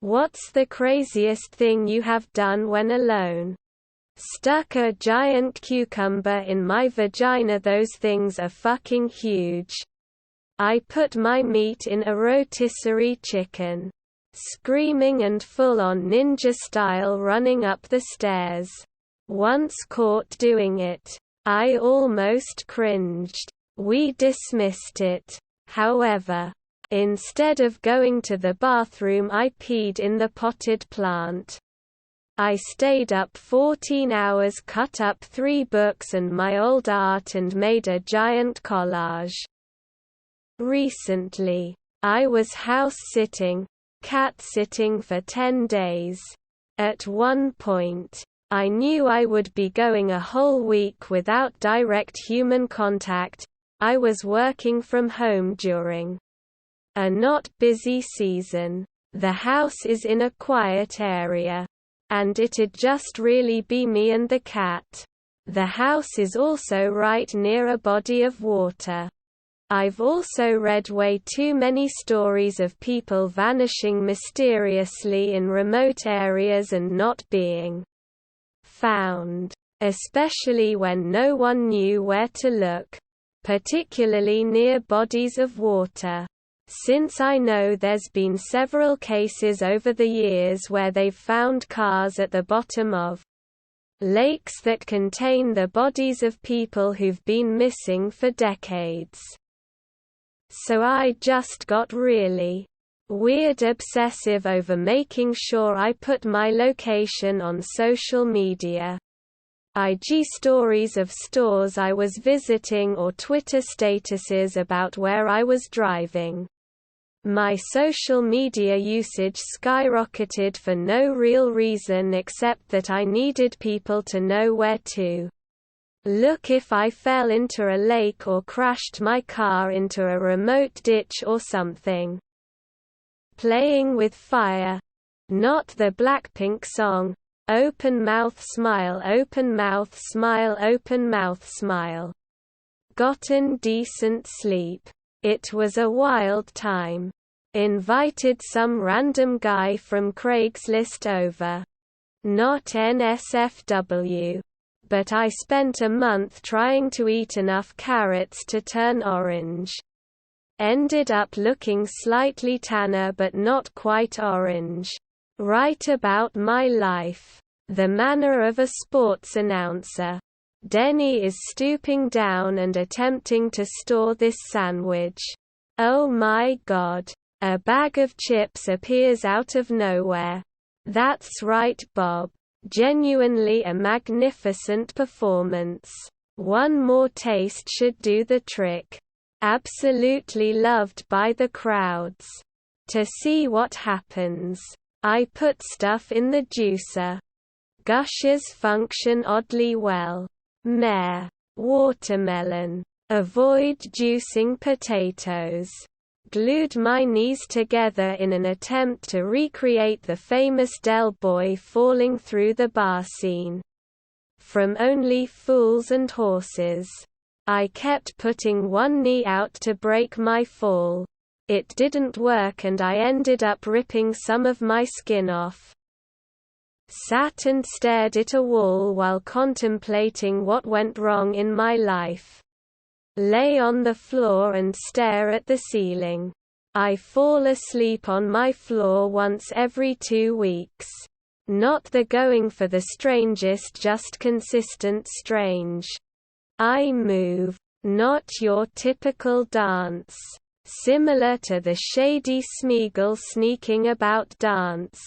What's the craziest thing you have done when alone? Stuck a giant cucumber in my vagina. Those things are fucking huge. I put my meat in a rotisserie chicken. Screaming and full-on ninja style running up the stairs. Once caught doing it, I almost cringed. We dismissed it, however. Instead of going to the bathroom, I peed in the potted plant. I stayed up 14 hours, cut up 3 books and my old art and made a giant collage. Recently, I was house-sitting, cat-sitting for 10 days. At one point, I knew I would be going a whole week without direct human contact. I was working from home during a not busy season. The house is in a quiet area. And it'd just really be me and the cat. The house is also right near a body of water. I've also read way too many stories of people vanishing mysteriously in remote areas and not being found, especially when no one knew where to look, particularly near bodies of water. Since I know there's been several cases over the years where they've found cars at the bottom of lakes that contain the bodies of people who've been missing for decades. So I just got really weird obsessive over making sure I put my location on social media. IG stories of stores I was visiting or Twitter statuses about where I was driving. My social media usage skyrocketed for no real reason except that I needed people to know where to look if I fell into a lake or crashed my car into a remote ditch or something. Playing with fire. Not the Blackpink song, Open Mouth Smile, Open Mouth Smile, Open Mouth Smile. Gotten decent sleep. It was a wild time. Invited some random guy from Craigslist over. Not NSFW. But I spent a month trying to eat enough carrots to turn orange. Ended up looking slightly tanner but not quite orange. Write about my life. The manner of a sports announcer. Denny is stooping down and attempting to store this sandwich. Oh my god. A bag of chips appears out of nowhere. That's right, Bob. Genuinely a magnificent performance. One more taste should do the trick. Absolutely loved by the crowds. To see what happens, I put stuff in the juicer. Gushers function oddly well. Meh. Watermelon. Avoid juicing potatoes. Glued my knees together in an attempt to recreate the famous Del Boy falling through the bar scene from Only Fools and Horses. I kept putting one knee out to break my fall. It didn't work and I ended up ripping some of my skin off. Sat and stared at a wall while contemplating what went wrong in my life. Lay on the floor and stare at the ceiling. I fall asleep on my floor once every 2 weeks. Not the going for the strangest, just consistent strange. I move. Not your typical dance. Similar to the shady Smeagol sneaking about dance.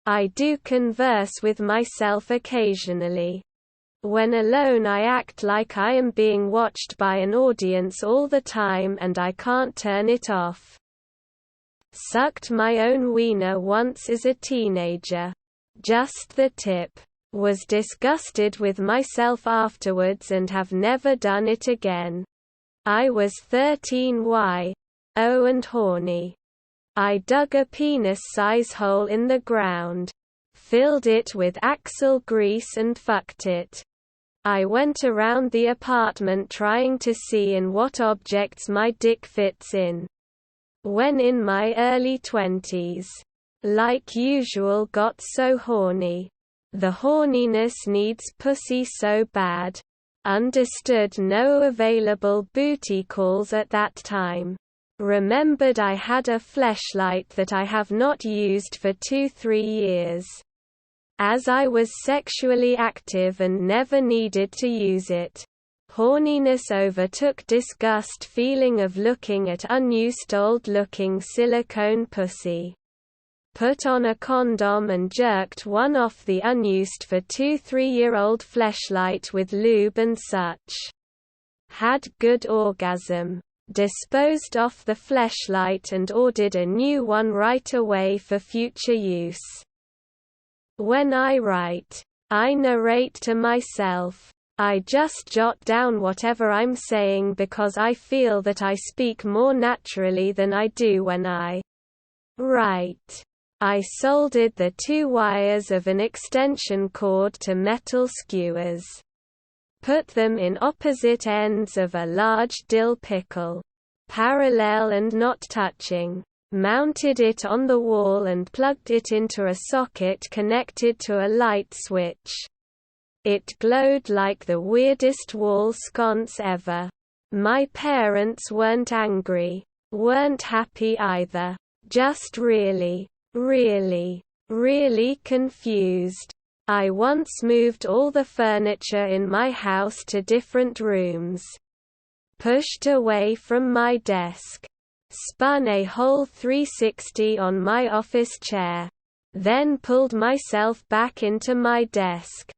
I do converse with myself occasionally. When alone I act like I am being watched by an audience all the time and I can't turn it off. Sucked my own wiener once as a teenager. Just the tip. Was disgusted with myself afterwards and have never done it again. I was 13 and horny. I dug a penis-size hole in the ground. Filled it with Axel grease and fucked it. I went around the apartment trying to see in what objects my dick fits in. When in my early 20s. Like usual got so horny. The horniness needs pussy so bad. Understood no available booty calls at that time. Remembered I had a fleshlight that I have not used for 2-3 years. As I was sexually active and never needed to use it. Horniness overtook disgust feeling of looking at unused old-looking silicone pussy. Put on a condom and jerked one off the unused for 2-3-year-old fleshlight with lube and such. Had good orgasm. Disposed off the fleshlight and ordered a new one right away for future use. When I write, I narrate to myself. I just jot down whatever I'm saying because I feel that I speak more naturally than I do when I write. I soldered the 2 wires of an extension cord to metal skewers. Put them in opposite ends of a large dill pickle. Parallel and not touching. Mounted it on the wall and plugged it into a socket connected to a light switch. It glowed like the weirdest wall sconce ever. My parents weren't angry. Weren't happy either. Just really confused. I once moved all the furniture in my house to different rooms. Pushed away from my desk. Spun a whole 360 on my office chair. Then pulled myself back into my desk.